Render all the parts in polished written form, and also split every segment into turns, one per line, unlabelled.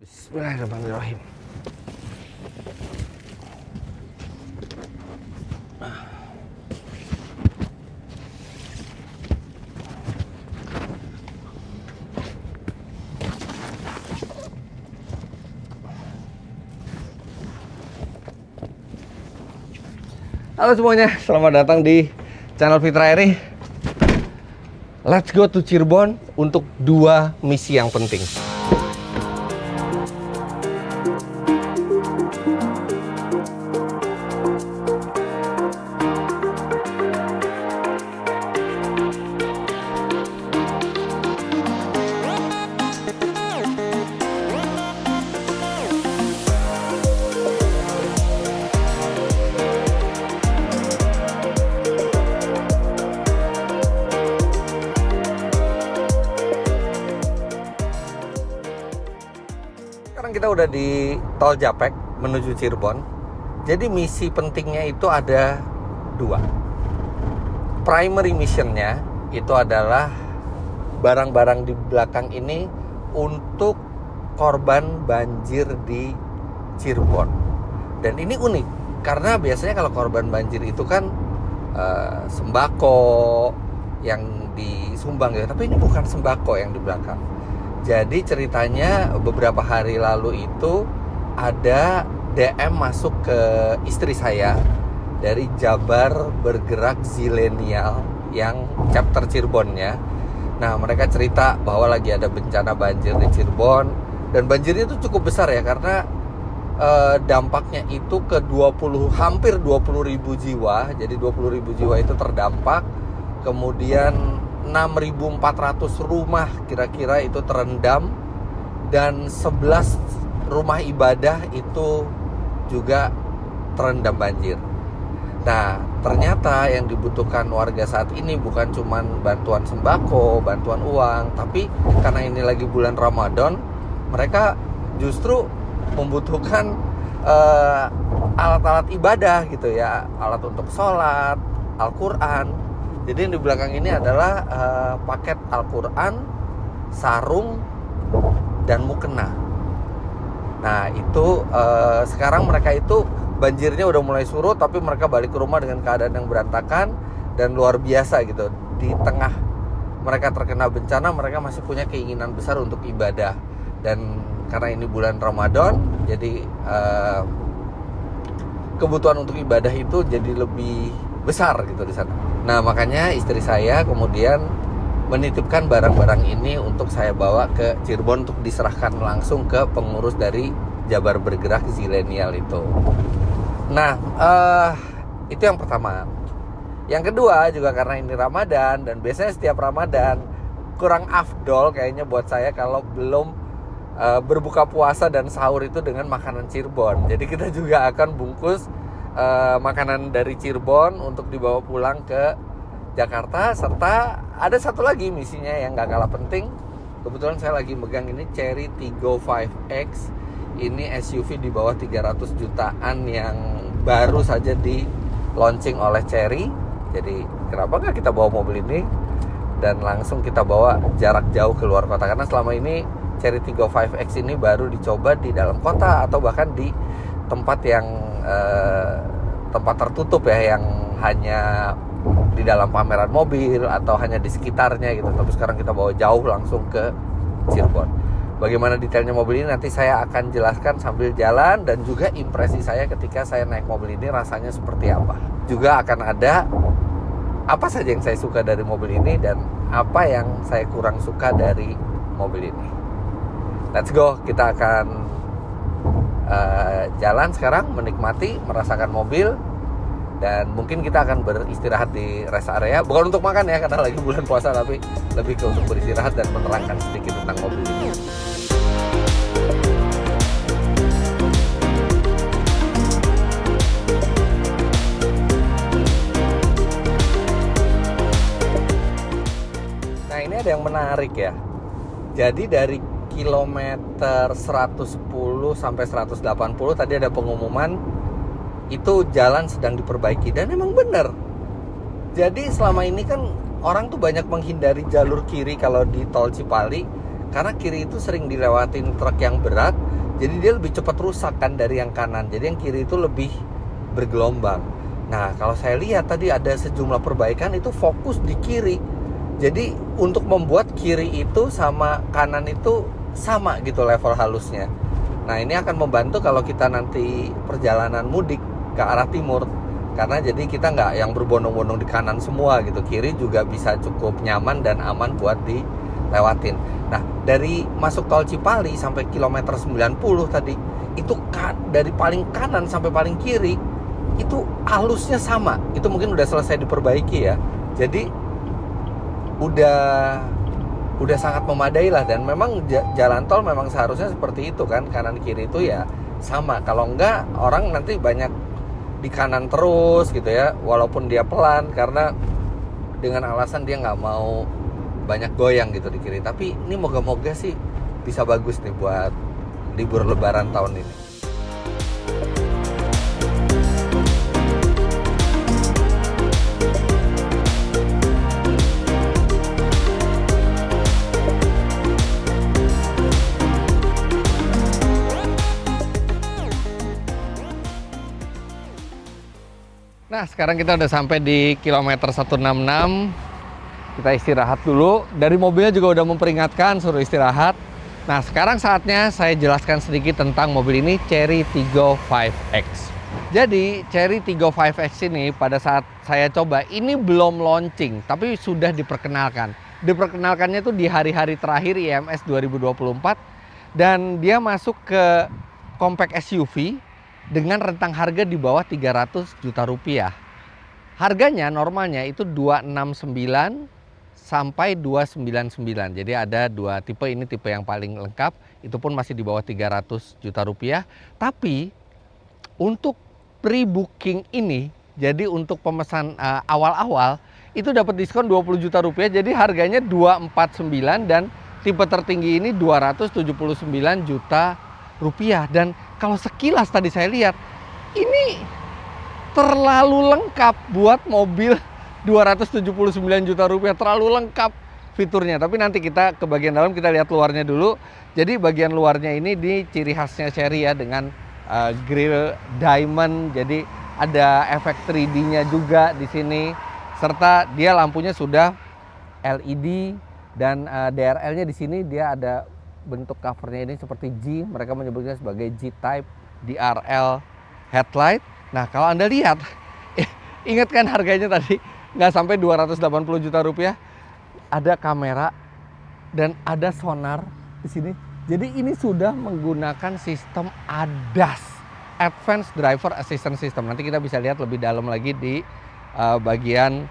Bismillahirrahmanirrahim. Halo semuanya, selamat datang di channel Fitra Eri. Let's go to Cirebon untuk 2 misi yang penting. Sekarang kita udah di Tol Japek menuju Cirebon. Jadi misi pentingnya itu ada 2. Primary missionnya itu adalah barang-barang di belakang ini untuk korban banjir di Cirebon. Dan ini unik karena biasanya kalau korban banjir itu kan sembako yang disumbang gitu. Tapi ini bukan sembako yang di belakang. Jadi ceritanya beberapa hari lalu itu ada DM masuk ke istri saya dari Jabar Bergerak Zilenial yang chapter Cirebonnya. Nah, mereka cerita bahwa lagi ada bencana banjir di Cirebon dan banjirnya itu cukup besar ya karena dampaknya itu ke hampir 20 ribu jiwa. Jadi 20 ribu jiwa itu terdampak. Kemudian 6.400 rumah kira-kira itu terendam dan 11 rumah ibadah itu juga terendam banjir. Nah, ternyata yang dibutuhkan warga saat ini bukan cuma bantuan sembako, bantuan uang, tapi karena ini lagi bulan Ramadan, mereka justru membutuhkan alat-alat ibadah gitu ya, alat untuk sholat, Al-Quran. Jadi yang di belakang ini adalah paket Al-Quran, sarung, dan mukena. Nah itu sekarang mereka itu banjirnya udah mulai surut, tapi mereka balik ke rumah dengan keadaan yang berantakan dan luar biasa gitu. Di tengah mereka terkena bencana, mereka masih punya keinginan besar untuk ibadah. Dan karena ini bulan Ramadan, jadi kebutuhan untuk ibadah itu jadi lebih besar gitu di sana. Nah, makanya istri saya kemudian menitipkan barang-barang ini untuk saya bawa ke Cirebon untuk diserahkan langsung ke pengurus dari Jabar Bergerak Zilenial itu. Nah, itu yang pertama. Yang kedua juga karena ini Ramadan dan biasanya setiap Ramadan kurang afdol kayaknya buat saya kalau belum berbuka puasa dan sahur itu dengan makanan Cirebon. Jadi kita juga akan bungkus makanan dari Cirebon untuk dibawa pulang ke Jakarta. Serta ada satu lagi misinya yang gak kalah penting. Kebetulan saya lagi megang ini Chery Tiggo 5X. Ini SUV di bawah 300 jutaan yang baru saja di launching oleh Chery. Jadi kenapa gak kita bawa mobil ini dan langsung kita bawa jarak jauh ke luar kota. Karena selama ini Chery Tiggo 5X ini baru dicoba di dalam kota atau bahkan di tempat yang tempat tertutup ya, yang hanya di dalam pameran mobil atau hanya di sekitarnya gitu. Tapi sekarang kita bawa jauh langsung ke Cirebon. Bagaimana detailnya mobil ini nanti saya akan jelaskan sambil jalan, dan juga impresi saya ketika saya naik mobil ini rasanya seperti apa. Juga akan ada apa saja yang saya suka dari mobil ini dan apa yang saya kurang suka dari mobil ini. Let's go, kita akan jalan sekarang, menikmati, merasakan mobil, dan mungkin kita akan beristirahat di rest area. Bukan untuk makan ya, karena lagi bulan puasa, tapi lebih ke untuk beristirahat dan menerangkan sedikit tentang mobil ini. Nah, ini ada yang menarik ya. Jadi dari kilometer 110 sampai 180 tadi ada pengumuman itu jalan sedang diperbaiki, dan emang bener. Jadi selama ini kan orang tuh banyak menghindari jalur kiri kalau di tol Cipali karena kiri itu sering dilewatin truk yang berat Jadi dia lebih cepat rusak kan dari yang kanan. Jadi yang kiri itu lebih bergelombang. Nah, kalau saya lihat tadi ada sejumlah perbaikan itu fokus di kiri. Jadi untuk membuat kiri itu sama kanan itu sama gitu level halusnya. Nah, ini akan membantu kalau kita nanti perjalanan mudik ke arah timur. Karena jadi kita nggak yang berbondong-bondong di kanan semua gitu. Kiri juga bisa cukup nyaman dan aman buat dilewatin. Nah, dari masuk tol Cipali sampai kilometer 90 tadi, itu dari paling kanan sampai paling kiri itu halusnya sama. Itu mungkin udah selesai diperbaiki ya. Jadi udah sangat memadai lah. Dan memang jalan tol memang seharusnya seperti itu kan, kanan kiri itu ya sama. Kalau enggak orang nanti banyak di kanan terus gitu ya, walaupun dia pelan karena dengan alasan dia nggak mau banyak goyang gitu di kiri. Tapi ini moga-moga sih bisa bagus nih buat libur lebaran tahun ini. Nah, sekarang kita udah sampai di kilometer 166. Kita istirahat dulu. Dari mobilnya juga udah memperingatkan suruh istirahat. Nah, sekarang saatnya saya jelaskan sedikit tentang mobil ini, Chery Tiggo 5X. Jadi, Chery Tiggo 5X ini pada saat saya coba, ini belum launching, tapi sudah diperkenalkan. Diperkenalkannya tuh di hari-hari terakhir IMS 2024. Dan dia masuk ke compact SUV dengan rentang harga di bawah 300 juta rupiah. Harganya normalnya itu 269 sampai 299. Jadi ada dua tipe, ini tipe yang paling lengkap, itu pun masih di bawah 300 juta rupiah. Tapi untuk pre-booking ini, jadi untuk pemesan awal-awal itu dapat diskon 20 juta rupiah. Jadi harganya 249 dan tipe tertinggi ini 279 juta rupiah. Dan kalau sekilas tadi saya lihat, ini terlalu lengkap buat mobil 279 juta rupiah, terlalu lengkap fiturnya. Tapi nanti kita ke bagian dalam, kita lihat luarnya dulu. Jadi bagian luarnya ini di ciri khasnya Chery ya, dengan grill diamond. Jadi ada efek 3D-nya juga di sini, serta dia lampunya sudah LED dan DRL-nya di sini dia ada bentuk covernya ini seperti G, mereka menyebutnya sebagai G-Type DRL headlight. Nah, kalau Anda lihat, ingat kan harganya tadi nggak sampai 280 juta rupiah, ada kamera dan ada sonar di sini. Jadi ini sudah menggunakan sistem ADAS, Advanced Driver Assistance System. Nanti kita bisa lihat lebih dalam lagi di bagian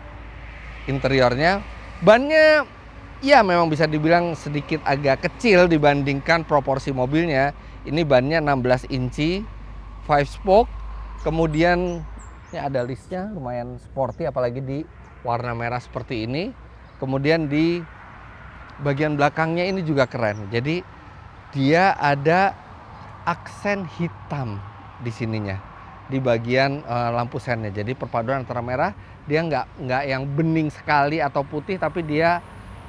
interiornya. Bannya ya memang bisa dibilang sedikit agak kecil dibandingkan proporsi mobilnya. Ini bannya 16 inci, 5 spoke. Kemudian ini ada listnya, lumayan sporty apalagi di warna merah seperti ini. Kemudian di bagian belakangnya ini juga keren. Jadi dia ada aksen hitam di sininya, di bagian lampu sennya. Jadi perpaduan antara merah, dia nggak yang bening sekali atau putih, tapi dia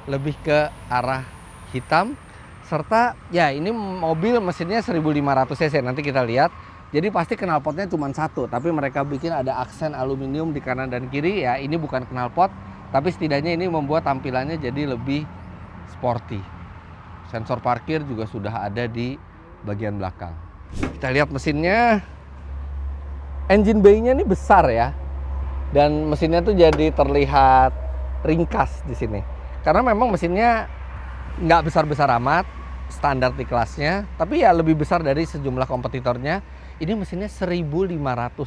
lebih ke arah hitam. Serta ya ini mobil mesinnya 1500 cc, nanti kita lihat. Jadi pasti knalpotnya cuma satu, tapi mereka bikin ada aksen aluminium di kanan dan kiri. Ya ini bukan knalpot, tapi setidaknya ini membuat tampilannya jadi lebih sporty. Sensor parkir juga sudah ada di bagian belakang. Kita lihat mesinnya. Engine bay-nya ini besar ya, dan mesinnya tuh jadi terlihat ringkas di sini. Karena memang mesinnya nggak besar-besar amat, standar di kelasnya, tapi ya lebih besar dari sejumlah kompetitornya. Ini mesinnya 1500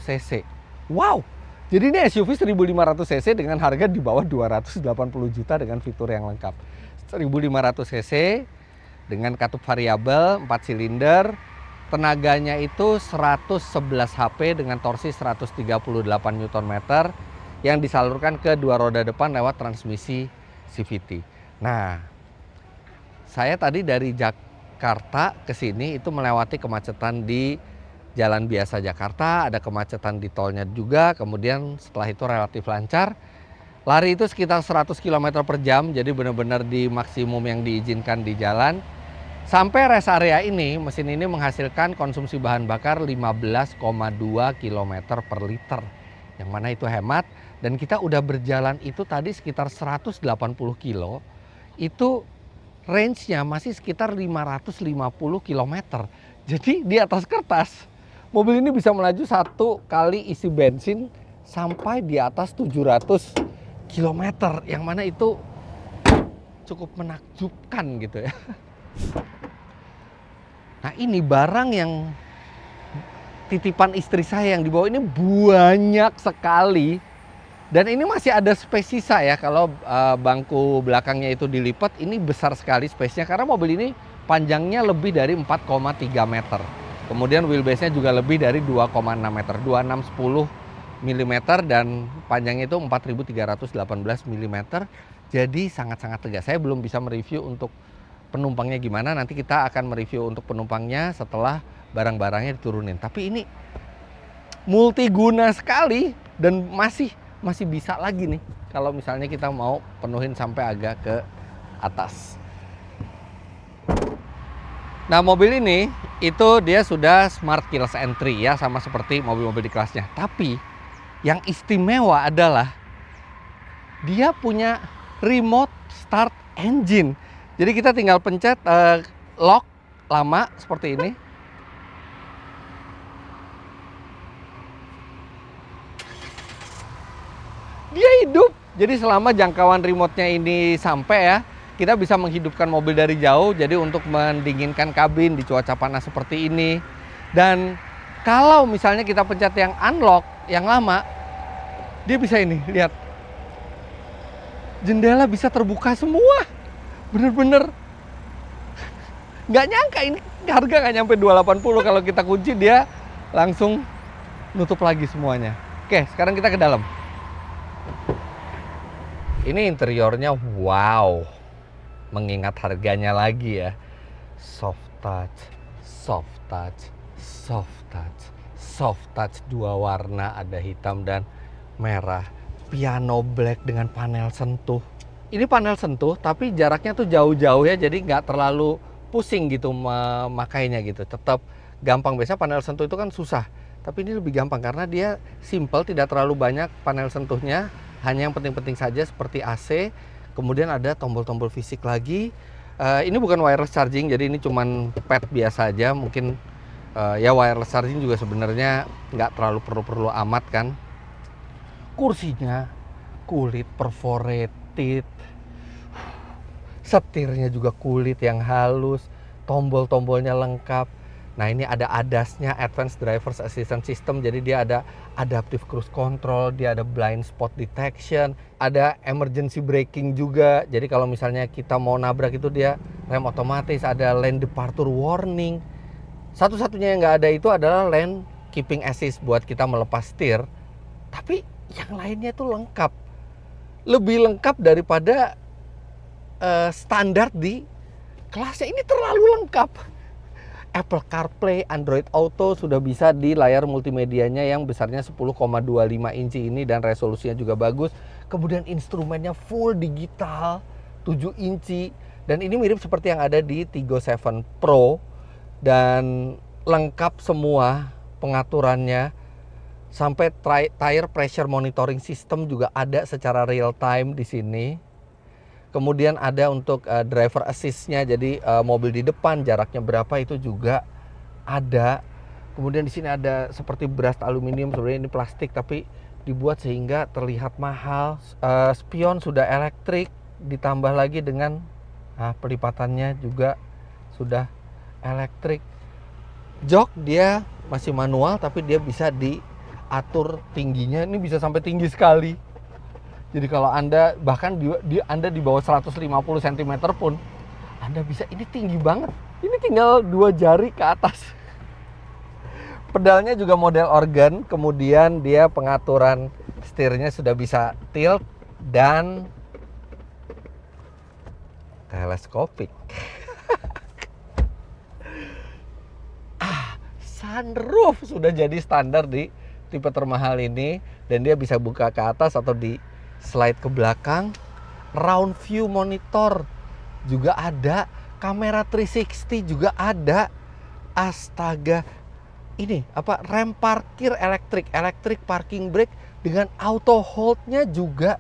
cc. Wow, jadi ini SUV 1500 cc dengan harga di bawah 280 juta dengan fitur yang lengkap. 1500 cc dengan katup variabel 4 silinder. Tenaganya itu 111 HP dengan torsi 138 Nm yang disalurkan ke dua roda depan lewat transmisi CVT. Nah, saya tadi dari Jakarta ke sini itu melewati kemacetan di jalan biasa Jakarta, ada kemacetan di tolnya juga, kemudian setelah itu relatif lancar. Lari itu sekitar 100 km per jam, jadi benar-benar di maksimum yang diizinkan di jalan. Sampai rest area ini, mesin ini menghasilkan konsumsi bahan bakar 15,2 km per liter. Yang mana itu hemat, dan kita udah berjalan itu tadi sekitar 180 kilo. Itu range-nya masih sekitar 550 km. Jadi di atas kertas, mobil ini bisa melaju satu kali isi bensin sampai di atas 700 km. Yang mana itu cukup menakjubkan gitu ya. Nah ini barang yang titipan istri saya yang dibawa ini banyak sekali. Dan ini masih ada space sisa ya, kalau bangku belakangnya itu dilipat, ini besar sekali space-nya. Karena mobil ini panjangnya lebih dari 4,3 meter. Kemudian wheelbase-nya juga lebih dari 2,6 meter, 2610 mm, dan panjangnya itu 4318 mm. Jadi sangat-sangat tegas. Saya belum bisa mereview untuk penumpangnya gimana, nanti kita akan mereview untuk penumpangnya setelah barang-barangnya diturunin. Tapi ini multiguna sekali dan masih bisa lagi nih kalau misalnya kita mau penuhin sampai agak ke atas. Nah mobil ini itu dia sudah smart keyless entry ya, sama seperti mobil-mobil di kelasnya. Tapi yang istimewa adalah dia punya remote start engine. Jadi kita tinggal pencet lock lama seperti ini. Dia hidup. Jadi selama jangkauan remote-nya ini sampai ya, kita bisa menghidupkan mobil dari jauh. Jadi untuk mendinginkan kabin di cuaca panas seperti ini. Dan kalau misalnya kita pencet yang unlock, yang lama, dia bisa ini, lihat. Jendela bisa terbuka semua. Bener-bener nggak nyangka ini harga nggak nyampe 280, kalau kita kunci dia langsung nutup lagi semuanya. Oke, sekarang kita ke dalam. Ini interiornya wow, mengingat harganya lagi ya. Soft touch, soft touch, soft touch, soft touch, dua warna, ada hitam dan merah. Piano black dengan panel sentuh. Ini panel sentuh tapi jaraknya tuh jauh-jauh ya, jadi nggak terlalu pusing gitu memakainya gitu. Tetap gampang. Biasanya panel sentuh itu kan susah, tapi ini lebih gampang karena dia simple, tidak terlalu banyak panel sentuhnya, hanya yang penting-penting saja seperti AC. Kemudian ada tombol-tombol fisik lagi. Ini bukan wireless charging, jadi ini cuman pad biasa aja. Mungkin ya wireless charging juga sebenarnya nggak terlalu perlu amat kan. Kursinya kulit perforated. Setirnya juga kulit yang halus, tombol-tombolnya lengkap. Nah ini ada ADAS-nya, Advanced Driver Assistance System, jadi dia ada Adaptive Cruise Control, dia ada Blind Spot Detection, ada Emergency Braking juga. Jadi kalau misalnya kita mau nabrak itu dia rem otomatis, ada Lane Departure Warning. Satu-satunya yang nggak ada itu adalah Lane Keeping Assist buat kita melepas setir. Tapi yang lainnya itu lengkap. Lebih lengkap daripada standar di kelasnya. Ini terlalu lengkap. Apple CarPlay, Android Auto sudah bisa di layar multimedianya yang besarnya 10,25 inci ini dan resolusinya juga bagus. Kemudian instrumennya full digital 7 inci dan ini mirip seperti yang ada di Tiggo 7 Pro dan lengkap semua pengaturannya. Sampai tire pressure monitoring system juga ada secara real time di sini. Kemudian ada untuk driver assist-nya, jadi mobil di depan jaraknya berapa itu juga ada. Kemudian di sini ada seperti brush aluminium, sebenarnya ini plastik tapi dibuat sehingga terlihat mahal. Spion sudah elektrik, ditambah lagi dengan pelipatannya juga sudah elektrik. Jok dia masih manual tapi dia bisa diatur tingginya, ini bisa sampai tinggi sekali. Jadi kalau Anda bahkan Anda di bawah 150 cm pun Anda bisa, ini tinggi banget. Ini tinggal 2 jari ke atas. Pedalnya juga model organ, kemudian dia pengaturan setirnya sudah bisa tilt dan teleskopik. Sunroof sudah jadi standar di tipe termahal ini dan dia bisa buka ke atas atau di slide ke belakang. Round view monitor juga ada. kamera 360 juga ada. Astaga. Ini apa, rem parkir electric parking brake dengan auto hold-nya juga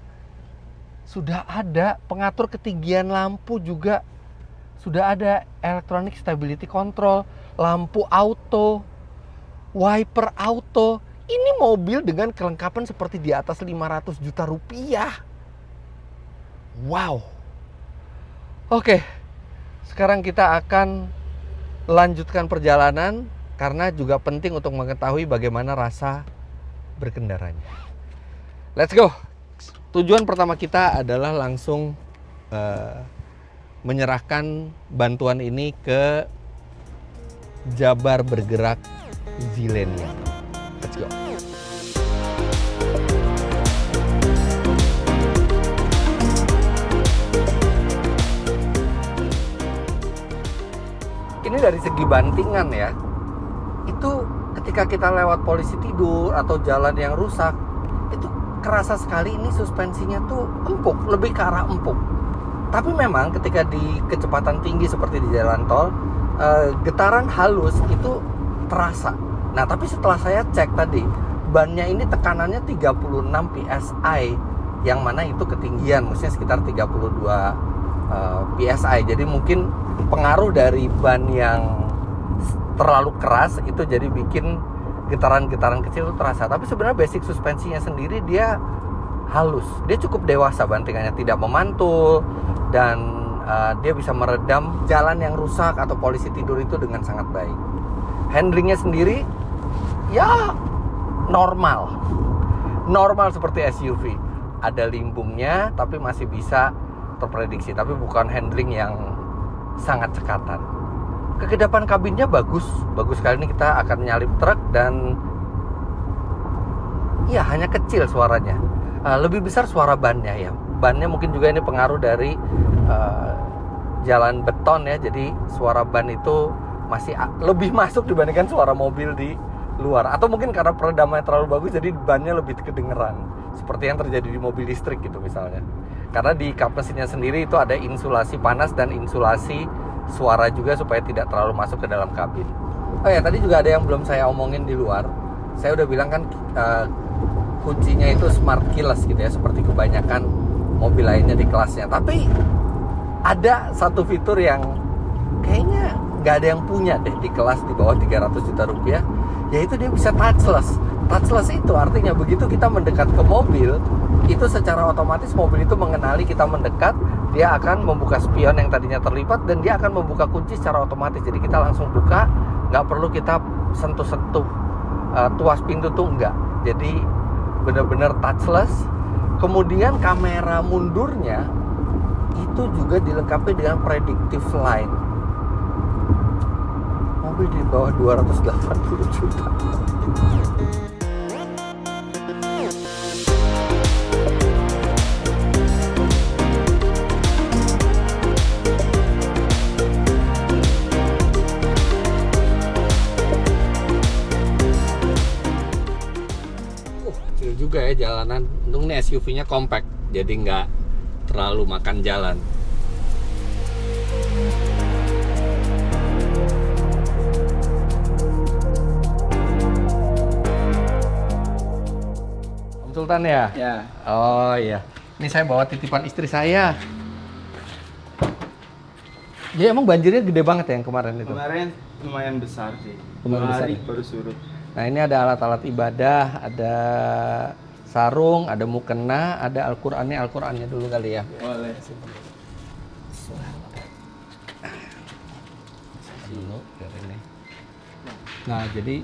sudah ada. Pengatur ketinggian lampu juga sudah ada, electronic stability control, lampu auto, wiper auto. Ini mobil dengan kelengkapan seperti di atas 500 juta rupiah. Wow. Oke, sekarang kita akan lanjutkan perjalanan karena juga penting untuk mengetahui bagaimana rasa berkendaranya. Let's go. Tujuan pertama kita adalah langsung menyerahkan bantuan ini ke Jabar Bergerak Zilenial. Let's go. Ini dari segi bantingan ya, itu ketika kita lewat polisi tidur atau jalan yang rusak, itu kerasa sekali ini suspensinya tuh empuk, lebih ke arah empuk. Tapi memang ketika di kecepatan tinggi seperti di jalan tol, getaran halus itu terasa. Nah tapi setelah saya cek tadi, bannya ini tekanannya 36 PSI, yang mana itu ketinggian, maksudnya sekitar 32 PSI. Jadi mungkin pengaruh dari ban yang terlalu keras itu jadi bikin getaran-getaran kecil itu terasa. Tapi sebenarnya basic suspensinya sendiri dia halus, dia cukup dewasa, bantingannya tidak memantul, dan dia bisa meredam jalan yang rusak atau polisi tidur itu dengan sangat baik. Handlingnya sendiri ya normal seperti SUV, ada limbungnya tapi masih bisa terprediksi, tapi bukan handling yang sangat cekatan. Kekedapan kabinnya bagus sekali. Ini kita akan nyalip truk dan ya hanya kecil suaranya. Lebih besar suara bannya ya. Bannya mungkin juga ini pengaruh dari jalan beton ya. Jadi suara ban itu masih lebih masuk dibandingkan suara mobil di luar. Atau mungkin karena peredamannya terlalu bagus jadi bannya lebih kedengeran. Seperti yang terjadi di mobil listrik gitu misalnya. Karena di kap mesinnya sendiri itu ada insulasi panas dan insulasi suara juga supaya tidak terlalu masuk ke dalam kabin. Oh ya, tadi juga ada yang belum saya omongin di luar. Saya udah bilang kan kuncinya itu smart keyless gitu ya, seperti kebanyakan mobil lainnya di kelasnya. Tapi ada satu fitur yang kayaknya nggak ada yang punya deh di kelas di bawah 300 juta rupiah, yaitu dia bisa touchless. Touchless itu artinya begitu kita mendekat ke mobil, itu secara otomatis mobil itu mengenali kita mendekat, dia akan membuka spion yang tadinya terlipat dan dia akan membuka kunci secara otomatis. Jadi kita langsung buka, nggak perlu kita sentuh-sentuh tuas pintu tuh enggak. Jadi benar-benar touchless. Kemudian kamera mundurnya itu juga dilengkapi dengan predictive line. Mobil di bawah 280 juta. Juga ya jalanan. Untung nih SUV-nya compact, jadi nggak terlalu makan jalan. Om Sultan ya?
Ya.
Oh iya. Ini saya bawa titipan istri saya. Jadi emang banjirnya gede banget ya yang kemarin itu?
Kemarin lumayan besar sih.
Lumayan besar
hari
ya?
baru surut.
Nah ini ada alat-alat ibadah, ada sarung, ada mukena, ada Al-Qur'annya dulu kali ya.
Boleh.
Dulu dari ini. Nah jadi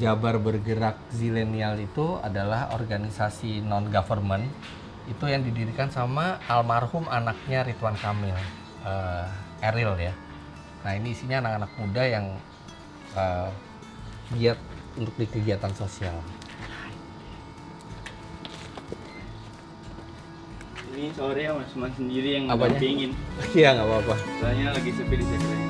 Jabar Bergerak Zilenial itu adalah organisasi non-government itu yang didirikan sama almarhum anaknya Ridwan Kamil, Eril ya. Nah ini isinya anak-anak muda yang giat untuk di kegiatan sosial.
Ini sore ya Mas sendiri yang
Apanya?
ngedampingin.
Iya nggak apa-apa.
Soalnya lagi sepi di sekretariat.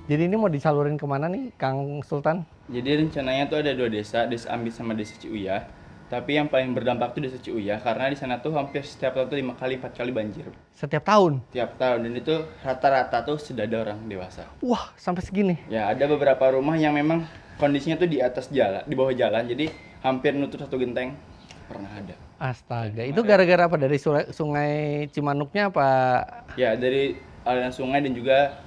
Jadi ini mau disalurin kemana nih, Kang Sultan?
Jadi rencananya tuh ada 2 desa, Desa Ambit sama Desa Ciuyah. Tapi yang paling berdampak tuh Desa Ciuyah karena di sana tuh hampir setiap tahun tuh 5 kali 4 kali banjir.
Setiap tahun?
Tiap tahun, dan itu rata-rata tuh sudah ada orang dewasa.
Wah, sampai segini?
Ya, ada beberapa rumah yang memang kondisinya tuh di atas jalan, di bawah jalan, jadi hampir nutup 1 genteng. Pernah ada.
Astaga, itu gara-gara apa? Dari sungai Cimanuknya apa?
Ya, dari aliran sungai dan juga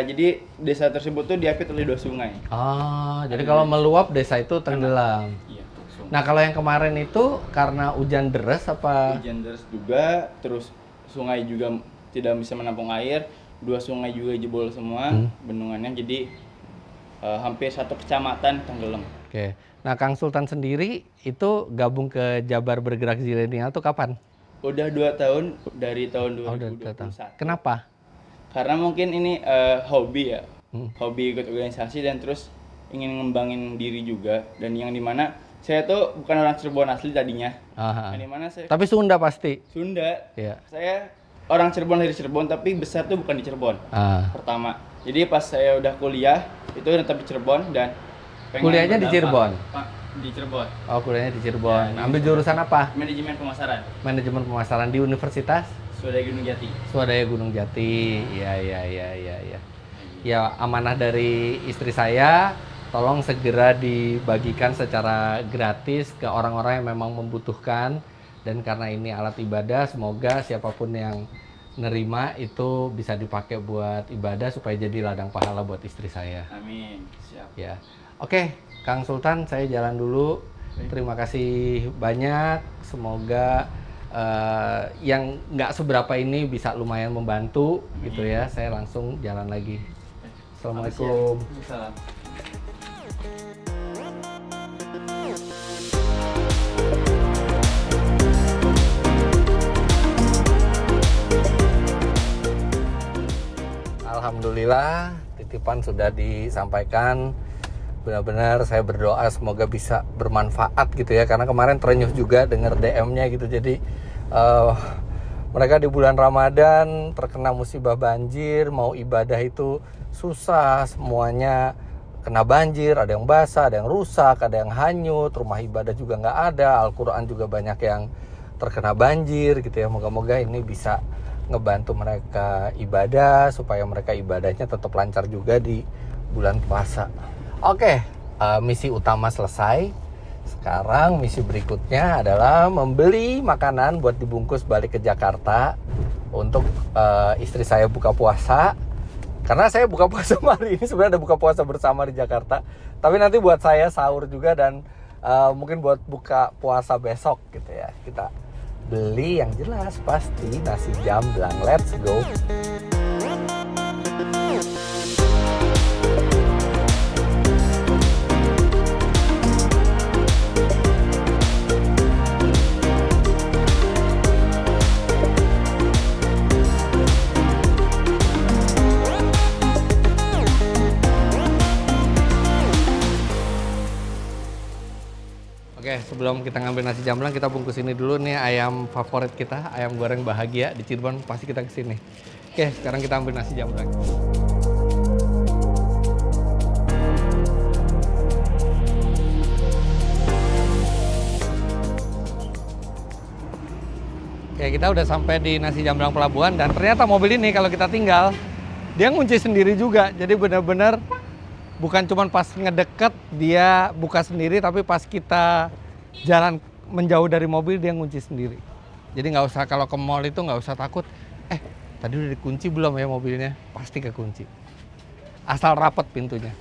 jadi desa tersebut tuh diapit oleh 2 sungai.
Ah, jadi kalau meluap desa itu tenggelam.
Iya, sungai.
Nah, kalau yang kemarin itu karena hujan deras apa?
Hujan deras juga, terus sungai juga tidak bisa menampung air, 2 sungai juga jebol semua bendungannya, jadi hampir 1 kecamatan tenggelam.
Oke. Nah, Kang Sultan sendiri itu gabung ke Jabar Bergerak Zilenial tuh kapan?
Udah 2 tahun, dari tahun
Oh, udah
2021.
Kenapa?
Karena mungkin ini hobi ya, hobi ikut organisasi dan terus ingin ngembangin diri juga, dan yang dimana saya tuh bukan orang Cirebon asli tadinya.
Aha.
Yang dimana saya
Tapi Sunda pasti.
Sunda.
Iya.
Saya orang Cirebon, dari Cirebon, tapi besar tuh bukan di Cirebon.
Ah.
Pertama. Jadi pas saya udah kuliah itu tetap di Cirebon dan pengen
Kuliahnya di
berdampak.
Cirebon?
Pak, di Cirebon.
Oh, kuliahnya di Cirebon.
Ya,
Ambil jurusan apa?
Manajemen pemasaran.
Manajemen pemasaran di Universitas
Swadaya Gunung Jati.
Swadaya Gunung Jati. Ya. Ya, amanah dari istri saya, tolong segera dibagikan secara gratis ke orang-orang yang memang membutuhkan. Dan karena ini alat ibadah, semoga siapapun yang nerima itu bisa dipakai buat ibadah supaya jadi ladang pahala buat istri saya.
Amin. Siap.
Ya, oke, Kang Sultan, saya jalan dulu. Terima kasih banyak. Semoga yang nggak seberapa ini bisa lumayan membantu, gitu ya. Saya langsung jalan lagi. Assalamualaikum.
Salam.
Alhamdulillah, titipan sudah disampaikan. Benar-benar saya berdoa semoga bisa bermanfaat gitu ya, karena kemarin terenyuh juga dengar DM-nya gitu. Jadi mereka di bulan Ramadan terkena musibah banjir, mau ibadah itu susah, semuanya kena banjir, ada yang basah, ada yang rusak, ada yang hanyut, rumah ibadah juga nggak ada, Al-Quran juga banyak yang terkena banjir gitu ya. Moga-moga ini bisa ngebantu mereka ibadah supaya mereka ibadahnya tetap lancar juga di bulan puasa. Oke, misi utama selesai. Sekarang misi berikutnya adalah membeli makanan buat dibungkus balik ke Jakarta untuk istri saya buka puasa. Karena saya buka puasa hari ini sebenarnya ada buka puasa bersama di Jakarta. Tapi nanti buat saya sahur juga dan mungkin buat buka puasa besok gitu ya. Kita beli yang jelas pasti nasi jamblang. Let's go. Oke, sebelum kita ngambil nasi jamblang, kita bungkus ini dulu nih, ayam favorit kita, ayam goreng bahagia di Cirebon, pasti kita kesini. Oke, sekarang kita ambil nasi jamblang. Oke, kita udah sampai di nasi jamblang pelabuhan, dan ternyata mobil ini kalau kita tinggal, dia ngunci sendiri juga. Jadi benar-benar bukan cuma pas ngedeket dia buka sendiri, tapi pas kita jalan menjauh dari mobil dia ngunci sendiri. Jadi nggak usah, kalau ke mall itu nggak usah takut, tadi udah dikunci belum ya mobilnya? Pasti kekunci. Asal rapet pintunya.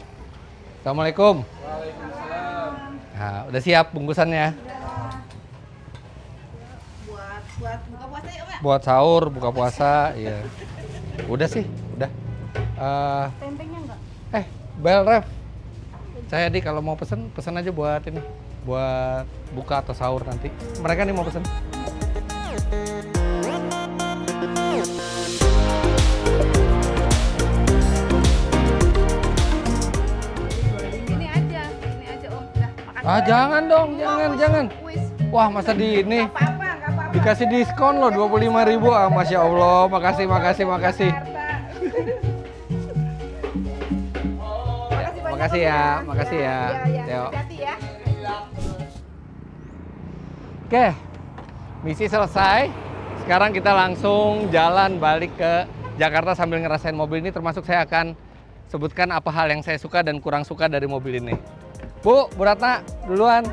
Assalamualaikum.
Waalaikumsalam.
Nah, udah siap bungkusannya?
Buat buka puasa ya, Mbak?
Buat sahur, buka puasa, iya. Udah sih, udah.
Tempenya enggak?
Bel Ref. Saya kalau mau pesen aja buat ini. Buat buka atau sahur nanti. Mereka nih mau pesen.
Ini aja Om. Udah, makasih.
Jangan dong, jangan.
Wis.
Wah, masa di ini
Enggak apa-apa.
dikasih diskon loh 25.000. Masya Allah, makasih.
Jakarta.
makasih ya, makasih ya.
Iya,
Teo.
hati-hati ya.
Oke, misi selesai. Sekarang kita langsung jalan balik ke Jakarta sambil ngerasain mobil ini. Termasuk saya akan sebutkan apa hal yang saya suka dan kurang suka dari mobil ini. Bu Ratna, duluan.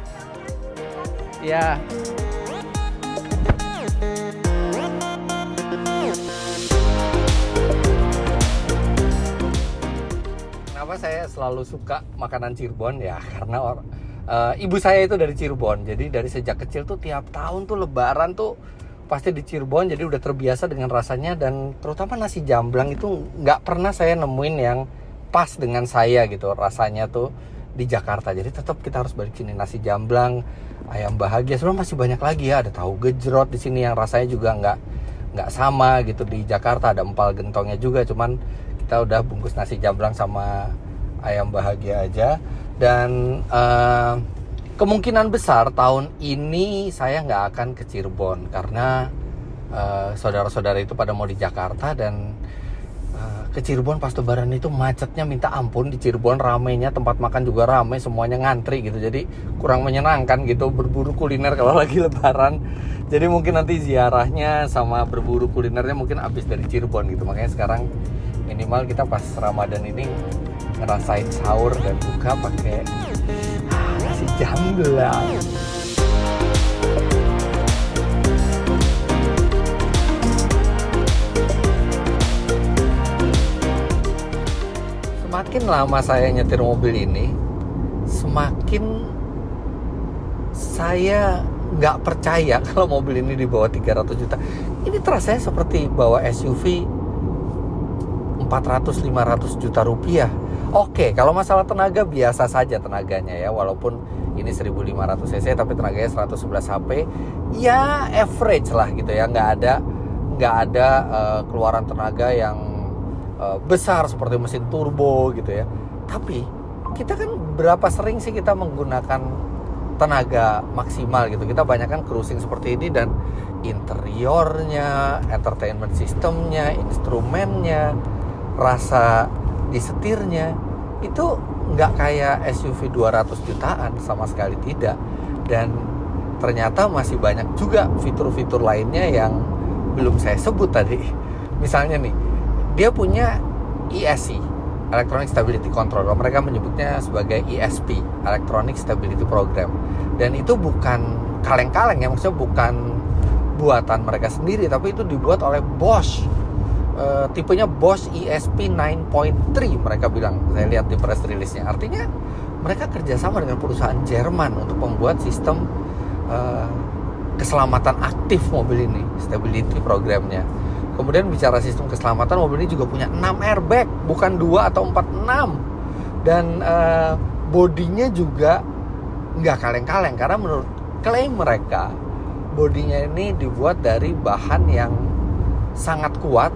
Ya. Kenapa saya selalu suka makanan Cirebon ya? Karena ibu saya itu dari Cirebon. Jadi dari sejak kecil tuh tiap tahun tuh Lebaran tuh pasti di Cirebon. Jadi udah terbiasa dengan rasanya, dan terutama nasi jamblang itu nggak pernah saya nemuin yang pas dengan saya gitu rasanya tuh di Jakarta. Jadi tetap kita harus balik sini. Nasi jamblang, ayam bahagia, sebenarnya masih banyak lagi ya. Ada tahu gejrot di sini yang rasanya juga nggak sama gitu di Jakarta. Ada empal gentongnya juga, cuman kita udah bungkus nasi jamblang sama ayam bahagia aja. Dan kemungkinan besar tahun ini saya nggak akan ke Cirebon karena saudara-saudara itu pada mau di Jakarta, dan ke Cirebon pas Lebaran itu macetnya minta ampun. Di Cirebon ramenya, tempat makan juga ramai, semuanya ngantri gitu. Jadi kurang menyenangkan gitu berburu kuliner kalau lagi Lebaran. Jadi mungkin nanti ziarahnya sama berburu kulinernya mungkin habis dari Cirebon gitu. Makanya sekarang minimal kita pas Ramadan ini ngerasain sahur dan buka pakai nasi jamblang. Semakin lama saya nyetir mobil ini, semakin saya nggak percaya kalau mobil ini di bawah 300 juta. Ini terasa seperti bawa SUV 400-500 juta rupiah. Oke, kalau masalah tenaga biasa saja tenaganya ya, walaupun ini 1500 cc tapi tenaganya 111 HP, ya average lah gitu ya, nggak ada keluaran tenaga yang besar seperti mesin turbo gitu ya. Tapi kita kan berapa sering sih kita menggunakan tenaga maksimal gitu. Kita banyak kan cruising seperti ini, dan interiornya, entertainment systemnya, instrumennya, rasa di setirnya itu nggak kayak SUV 200 jutaan, sama sekali tidak. Dan ternyata masih banyak juga fitur-fitur lainnya yang belum saya sebut tadi. Misalnya nih, dia punya ESC, Electronic Stability Control. Mereka menyebutnya sebagai ESP, Electronic Stability Program. Dan itu bukan kaleng-kaleng ya, maksudnya bukan buatan mereka sendiri, tapi itu dibuat oleh Bosch. Tipenya Bosch ESP 9.3 mereka bilang, saya lihat di press release-nya. Artinya mereka kerjasama dengan perusahaan Jerman untuk membuat sistem keselamatan aktif mobil ini, stability programnya. Kemudian bicara sistem keselamatan, mobil ini juga punya 6 airbag, bukan 2 atau 4, 6. Dan bodinya juga nggak kaleng-kaleng, karena menurut klaim mereka, bodinya ini dibuat dari bahan yang sangat kuat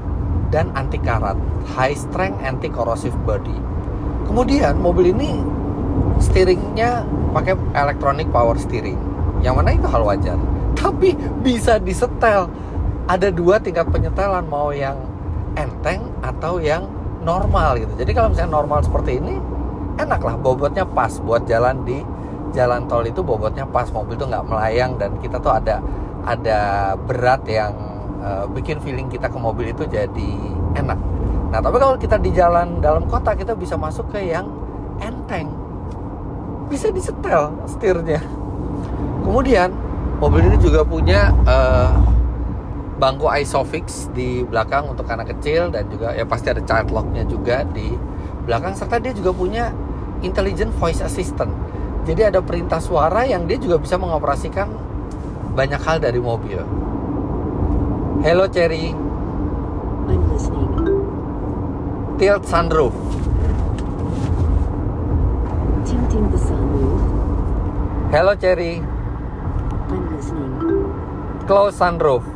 dan anti karat, high strength anti corrosive body. Kemudian mobil ini steeringnya pakai electronic power steering, yang mana itu hal wajar, tapi bisa disetel. Ada 2 tingkat penyetelan, mau yang enteng atau yang normal gitu. Jadi kalau misalnya normal seperti ini, enak lah, bobotnya pas buat jalan di jalan tol itu, bobotnya pas, mobil tuh nggak melayang, dan kita tuh ada berat yang bikin feeling kita ke mobil itu jadi enak. Nah tapi kalau kita di jalan dalam kota, kita bisa masuk ke yang enteng, bisa disetel setirnya. Kemudian mobil ini juga punya bangku ISOFIX di belakang untuk anak kecil, dan juga ya pasti ada child lock-nya juga di belakang, serta dia juga punya intelligent voice assistant. Jadi ada perintah suara yang dia juga bisa mengoperasikan banyak hal dari mobil. Hello Cherry.
I'm listening.
Tilt sunroof.
Tilting the sunroof.
Hello Cherry.
I'm listening.
Close sunroof.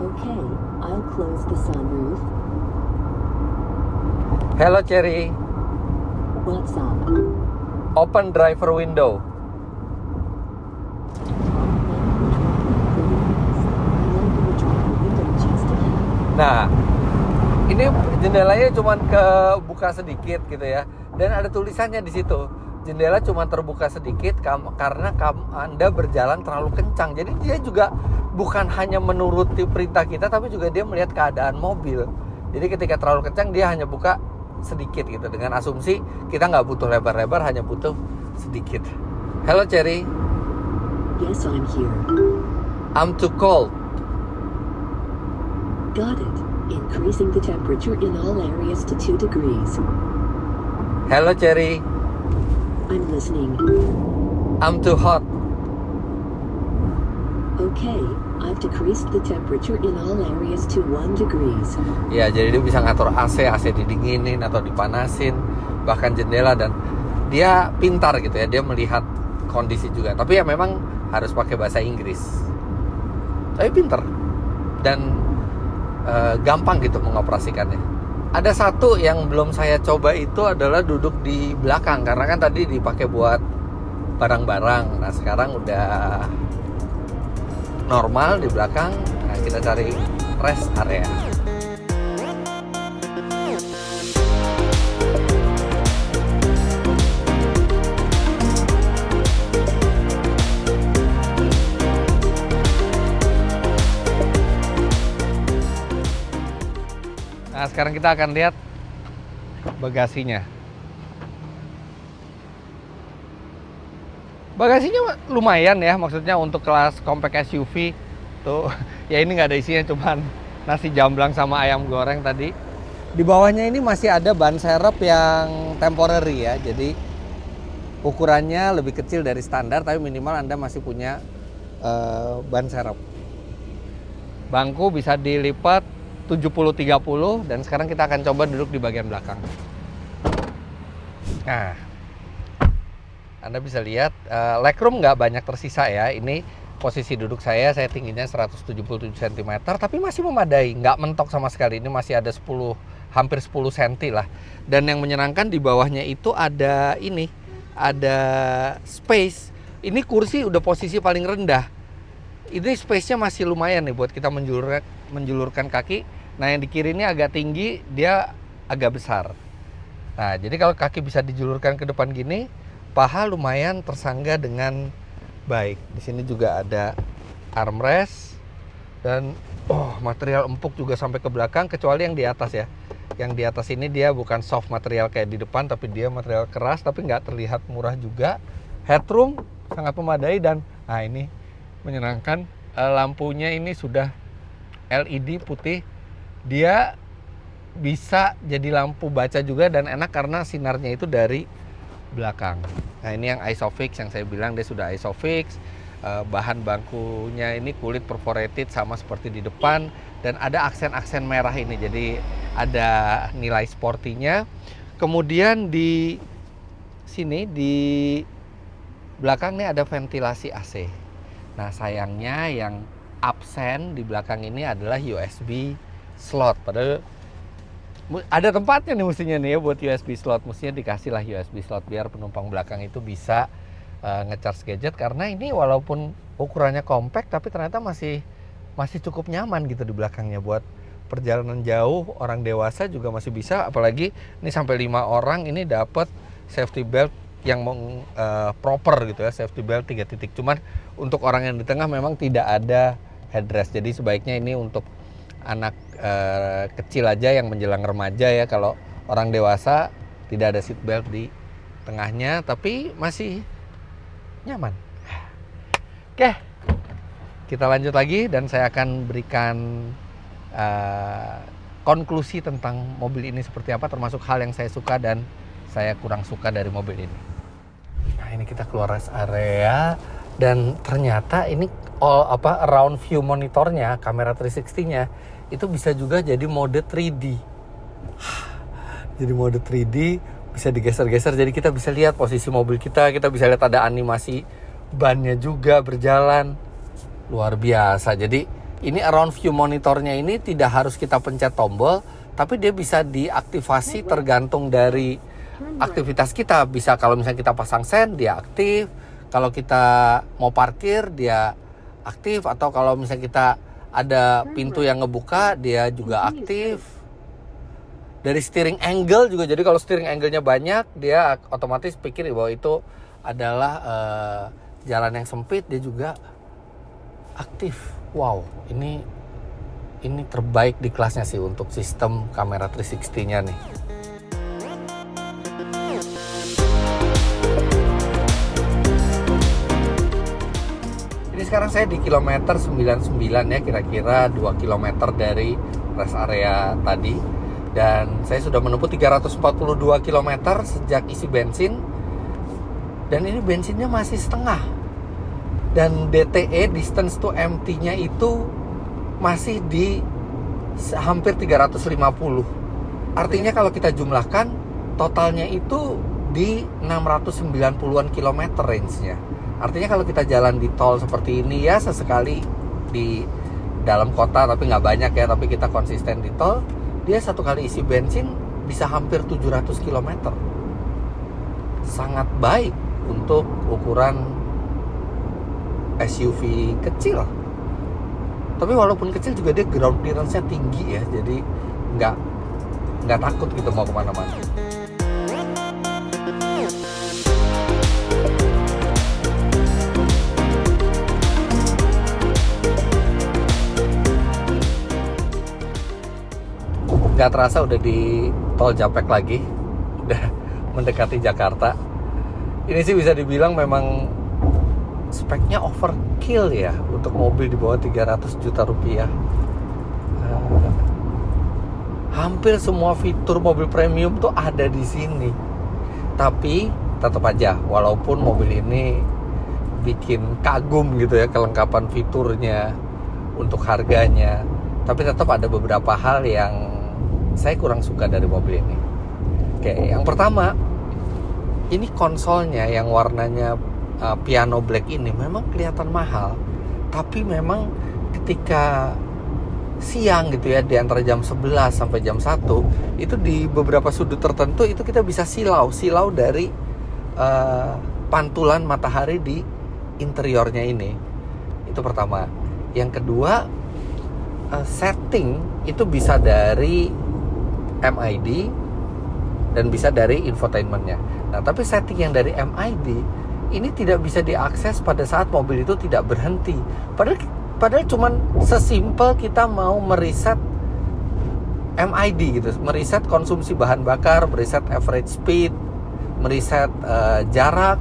Okay, I'll close the sunroof.
Hello Cherry.
What's up?
Open driver window. Nah, Ini jendelanya cuma kebuka sedikit gitu ya. Dan ada tulisannya di situ. Jendela cuma terbuka sedikit karena Anda berjalan terlalu kencang. Jadi dia juga bukan hanya menuruti perintah kita, tapi juga dia melihat keadaan mobil. Jadi ketika terlalu kencang dia hanya buka sedikit gitu. Dengan asumsi kita nggak butuh lebar-lebar, hanya butuh sedikit. Hello Cherry.
Yes, I'm here.
I'm too cold.
Got it. Increasing the temperature in all areas to 2 degrees.
Hello Cherry.
I'm listening.
I'm too hot.
Okay, I've decreased the temperature in all areas to 1 degrees.
Ya, jadi dia bisa ngatur AC didinginin atau dipanasin, bahkan jendela, dan dia pintar gitu ya, dia melihat kondisi juga. Tapi ya memang harus pakai bahasa Inggris. Tapi pintar dan gampang gitu mengoperasikannya. Ada satu yang belum saya coba itu adalah duduk di belakang, karena kan tadi dipakai buat barang-barang. Nah sekarang udah normal di belakang. Nah, kita cari rest area. Nah, sekarang kita akan lihat bagasinya. Bagasinya lumayan ya, maksudnya untuk kelas compact SUV tuh. Ya ini nggak ada isinya, cuman nasi jamblang sama ayam goreng tadi. Di bawahnya ini masih ada ban serep yang temporary ya, jadi ukurannya lebih kecil dari standar, tapi minimal Anda masih punya ban serep. Bangku bisa dilipat 70-30, dan sekarang kita akan coba duduk di bagian belakang. Nah, Anda bisa lihat legroom nggak banyak tersisa ya. Ini posisi duduk saya tingginya 177 cm, tapi masih memadai, nggak mentok sama sekali. Ini masih ada hampir 10 cm lah. Dan yang menyenangkan di bawahnya itu ada space. Ini kursi udah posisi paling rendah. Ini space-nya masih lumayan nih buat kita menjulurkan kaki. Nah yang di kiri ini agak tinggi, dia agak besar. Nah jadi kalau kaki bisa dijulurkan ke depan gini, paha lumayan tersangga dengan baik. Di sini juga ada armrest dan material empuk juga sampai ke belakang, kecuali yang di atas ya. Yang di atas ini dia bukan soft material kayak di depan, tapi dia material keras, tapi nggak terlihat murah juga. Headroom sangat memadai dan nah ini menyenangkan. Lampunya ini sudah LED putih. Dia bisa jadi lampu baca juga dan enak karena sinarnya itu dari belakang. Nah ini yang Isofix yang saya bilang, dia sudah Isofix. Bahan bangkunya ini kulit perforated sama seperti di depan, dan ada aksen-aksen merah ini, jadi ada nilai sportinya. Kemudian di sini di belakang ini ada ventilasi AC. Nah sayangnya yang absen di belakang ini adalah USB slot, padahal ada tempatnya nih mestinya nih ya buat USB slot. Mestinya dikasih lah USB slot biar penumpang belakang itu bisa nge-charge gadget, karena ini walaupun ukurannya compact tapi ternyata masih cukup nyaman gitu di belakangnya. Buat perjalanan jauh orang dewasa juga masih bisa, apalagi ini sampai 5 orang ini dapat safety belt yang proper gitu ya, safety belt 3 titik. Cuman untuk orang yang di tengah memang tidak ada headrest, jadi sebaiknya ini untuk anak kecil aja yang menjelang remaja ya. Kalau orang dewasa tidak ada seat belt di tengahnya, tapi masih nyaman. Oke, kita lanjut lagi dan saya akan berikan konklusi tentang mobil ini seperti apa, termasuk hal yang saya suka dan saya kurang suka dari mobil ini. Nah ini kita keluar rest area dan ternyata ini around view monitornya, kamera 360-nya itu bisa juga jadi mode 3D. Jadi mode 3D bisa digeser-geser, jadi kita bisa lihat posisi mobil kita bisa lihat ada animasi bannya juga berjalan. Luar biasa. Jadi ini around view monitornya ini tidak harus kita pencet tombol, tapi dia bisa diaktifasi tergantung dari aktivitas kita. Bisa kalau misalnya kita pasang sen, dia aktif. Kalau kita mau parkir, dia aktif. Atau kalau misalnya kita ada pintu yang ngebuka, dia juga aktif. Dari steering angle juga, jadi kalau steering angle-nya banyak, dia otomatis pikir bahwa itu adalah jalan yang sempit, dia juga aktif. Wow, ini terbaik di kelasnya sih untuk sistem kamera 360-nya nih. Ini sekarang saya di kilometer 99 ya, kira-kira 2 kilometer dari rest area tadi. Dan saya sudah menempuh 342 km sejak isi bensin. Dan ini bensinnya masih setengah. Dan DTE, distance to empty-nya itu masih di hampir 350. Artinya kalau kita jumlahkan, totalnya itu di 690-an kilometer range-nya. Artinya kalau kita jalan di tol seperti ini ya, sesekali di dalam kota tapi nggak banyak ya, tapi kita konsisten di tol, dia satu kali isi bensin bisa hampir 700 km. Sangat baik untuk ukuran SUV kecil. Tapi walaupun kecil juga dia ground clearance-nya tinggi ya, jadi nggak takut gitu mau kemana-mana. Gak terasa udah di tol Japek lagi, udah mendekati Jakarta. Ini sih bisa dibilang memang speknya overkill ya untuk mobil di bawah 300 juta rupiah. Hampir semua fitur mobil premium tuh ada di sini. Tapi tetap aja, walaupun mobil ini bikin kagum gitu ya kelengkapan fiturnya, untuk harganya, tapi tetap ada beberapa hal yang saya kurang suka dari mobil ini. Oke, yang pertama, ini konsolnya yang warnanya piano black ini memang kelihatan mahal. Tapi memang ketika siang gitu ya, di antara jam 11 sampai jam 1, itu di beberapa sudut tertentu itu kita bisa silau dari pantulan matahari di interiornya ini. Itu pertama. Yang kedua, setting itu bisa dari MID dan bisa dari infotainmentnya. Nah, tapi setting yang dari MID ini tidak bisa diakses pada saat mobil itu tidak berhenti. Padahal cuman sesimpel kita mau mereset MID gitu, mereset konsumsi bahan bakar, mereset average speed, mereset jarak,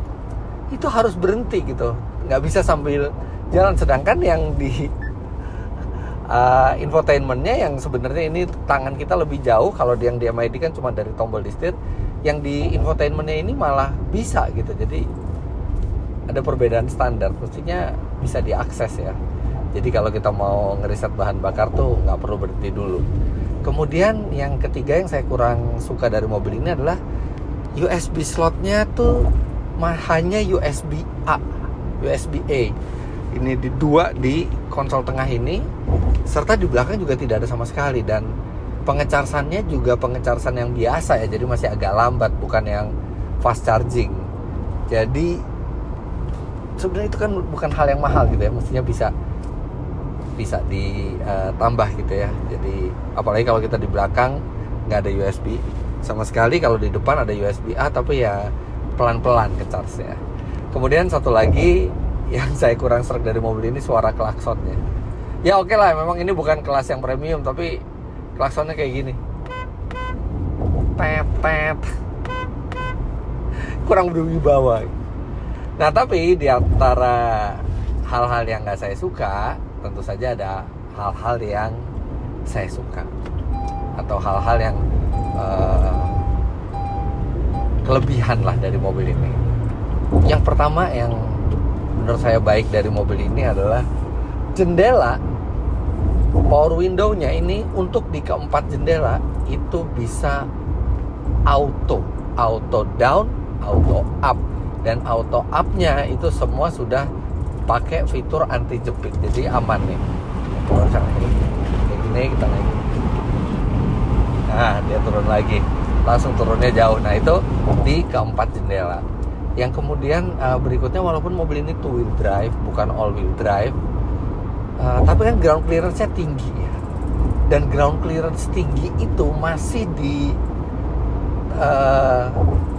itu harus berhenti gitu, nggak bisa sambil jalan. Sedangkan yang di infotainmentnya yang sebenarnya ini tangan kita lebih jauh, kalau yang di MID kan cuma dari tombol di setir, yang di infotainmentnya ini malah bisa gitu. Jadi ada perbedaan standar, mestinya bisa diakses ya. Jadi kalau kita mau ngeriset bahan bakar tuh nggak perlu berhenti dulu. Kemudian yang ketiga yang saya kurang suka dari mobil ini adalah USB slotnya tuh hanya USB A. Ini di dua di konsol tengah ini, serta di belakang juga tidak ada sama sekali. Dan pengecasannya juga pengecasan yang biasa ya, jadi masih agak lambat, bukan yang fast charging. Jadi sebenarnya itu kan bukan hal yang mahal gitu ya, mestinya bisa ditambah gitu ya. Jadi apalagi kalau kita di belakang nggak ada USB sama sekali, kalau di depan ada USB A tapi ya pelan-pelan ke charge-nya. Kemudian satu lagi yang saya kurang serak dari mobil ini, suara klaksonnya. Ya oke lah, memang ini bukan kelas yang premium, tapi klaksonnya kayak gini, tet, kurang berwibawa. Nah, tapi di antara hal-hal yang nggak saya suka, tentu saja ada hal-hal yang saya suka, atau hal-hal yang kelebihan lah dari mobil ini. Yang pertama yang menurut saya baik dari mobil ini adalah jendela power window-nya ini. Untuk di keempat jendela itu bisa auto down, auto up, dan auto up-nya itu semua sudah pakai fitur anti jepit, jadi aman nih. Turun sana kayak gini, kita naik, nah dia turun lagi, langsung turunnya jauh. Nah itu di keempat jendela. Yang kemudian berikutnya, walaupun mobil ini two wheel drive bukan all wheel drive, tapi kan ground clearance-nya tinggi ya. dan ground clearance tinggi itu masih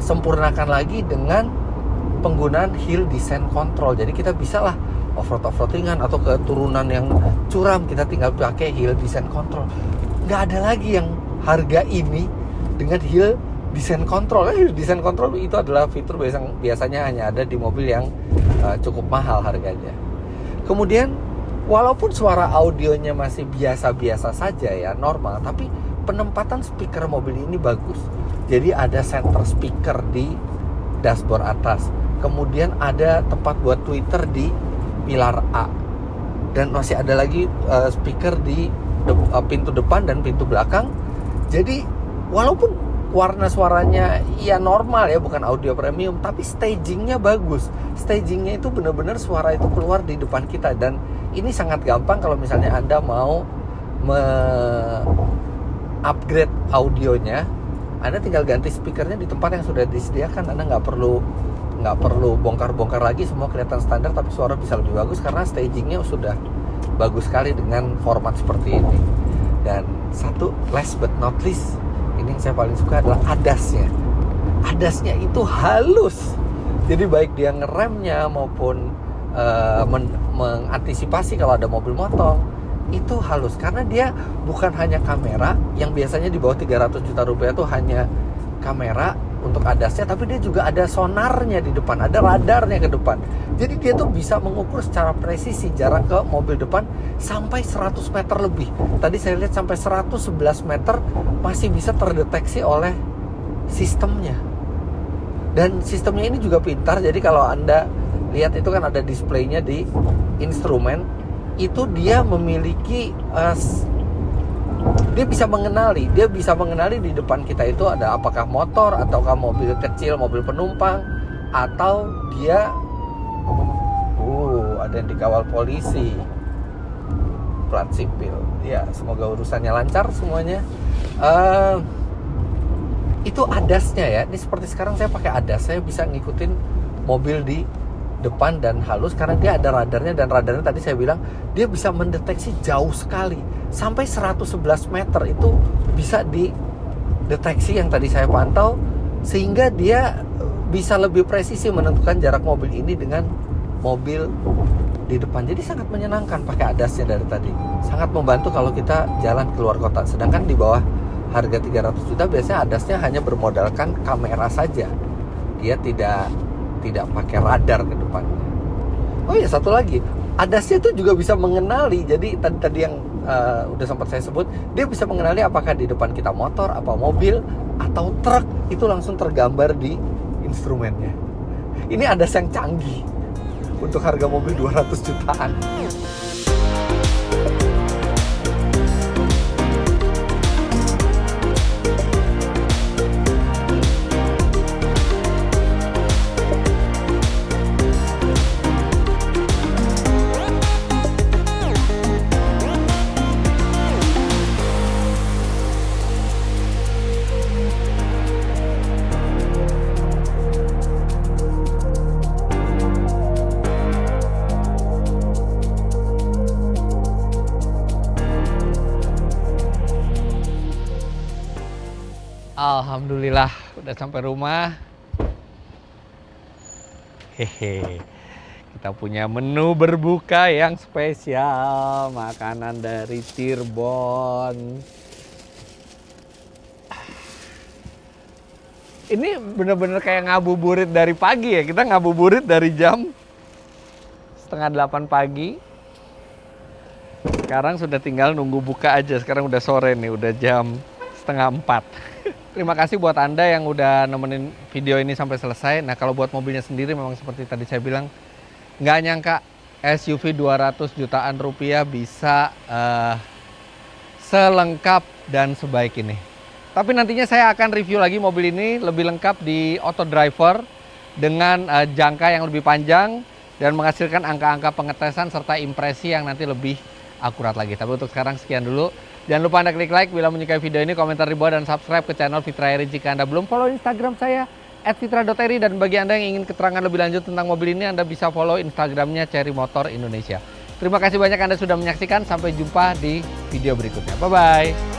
sempurnakan lagi dengan penggunaan hill descent control. Jadi kita bisa lah off-road ringan atau ke turunan yang curam, kita tinggal pakai hill descent control. Nggak ada lagi yang harga ini dengan hill descent control. Hill descent control itu adalah fitur biasanya hanya ada di mobil yang cukup mahal harganya. Kemudian walaupun suara audionya masih biasa-biasa saja ya, normal, tapi penempatan speaker mobil ini bagus. Jadi ada center speaker di dashboard atas. Kemudian ada tempat buat tweeter di pilar A. Dan masih ada lagi speaker di pintu depan dan pintu belakang. Jadi walaupun warna suaranya ya normal ya, bukan audio premium, tapi stagingnya bagus. Stagingnya itu benar-benar suara itu keluar di depan kita. Dan ini sangat gampang kalau misalnya Anda mau upgrade audionya. Anda tinggal ganti speakernya di tempat yang sudah disediakan. Anda nggak perlu bongkar-bongkar lagi, semua kelihatan standar, tapi suara bisa lebih bagus karena stagingnya sudah bagus sekali dengan format seperti ini. Dan satu, last but not least, ini yang saya paling suka adalah ADAS-nya. ADAS-nya itu halus. Jadi baik dia ngeremnya maupun mengantisipasi kalau ada mobil motong, itu halus. Karena dia bukan hanya kamera, yang biasanya di bawah 300 juta rupiah itu hanya kamera untuk ADAS-nya, tapi dia juga ada sonarnya di depan, ada radarnya ke depan. Jadi dia tuh bisa mengukur secara presisi jarak ke mobil depan sampai 100 meter lebih. Tadi saya lihat sampai 111 meter masih bisa terdeteksi oleh sistemnya. Dan sistemnya ini juga pintar, jadi kalau Anda lihat itu kan ada displaynya di instrumen, itu dia memiliki dia bisa mengenali di depan kita itu ada apakah motor ataukah mobil kecil, mobil penumpang, atau dia ada yang dikawal polisi, plat sipil. Ya, semoga urusannya lancar semuanya. Itu ADAS-nya ya. Ini seperti sekarang saya pakai ADAS, saya bisa ngikutin mobil di depan dan halus karena dia ada radarnya, dan radarnya tadi saya bilang dia bisa mendeteksi jauh sekali sampai 111 meter itu bisa dideteksi yang tadi saya pantau, sehingga dia bisa lebih presisi menentukan jarak mobil ini dengan mobil di depan. Jadi sangat menyenangkan pakai ADAS-nya dari tadi, sangat membantu kalau kita jalan keluar kota. Sedangkan di bawah harga 300 juta biasanya ADAS-nya hanya bermodalkan kamera saja, dia tidak pakai radar ke depannya. Oh ya, satu lagi, ADAS-nya itu juga bisa mengenali. Jadi tadi yang udah sempat saya sebut, dia bisa mengenali apakah di depan kita motor, apa mobil, atau truk. Itu langsung tergambar di instrumennya. Ini ADAS yang canggih untuk harga mobil 200 jutaan. Alhamdulillah udah sampai rumah. Hehe. Kita punya menu berbuka yang spesial, makanan dari Cirebon. Ini bener-bener kayak ngabuburit dari pagi ya. Kita ngabuburit dari jam 7:30 pagi. Sekarang sudah tinggal nunggu buka aja. Sekarang udah sore nih, udah jam 3:30. Terima kasih buat Anda yang udah nemenin video ini sampai selesai. Nah, kalau buat mobilnya sendiri memang seperti tadi saya bilang, nggak nyangka SUV 200 jutaan rupiah bisa selengkap dan sebaik ini. Tapi nantinya saya akan review lagi mobil ini lebih lengkap di Auto Driver dengan jangka yang lebih panjang dan menghasilkan angka-angka pengetesan serta impresi yang nanti lebih akurat lagi. Tapi untuk sekarang sekian dulu. Jangan lupa Anda klik like bila menyukai video ini, komentar di bawah, dan subscribe ke channel Fitra Eri jika Anda belum follow Instagram saya @fitra.eri. Dan bagi Anda yang ingin keterangan lebih lanjut tentang mobil ini, Anda bisa follow Instagramnya Cherry Motor Indonesia. Terima kasih banyak Anda sudah menyaksikan. Sampai jumpa di video berikutnya. Bye-bye.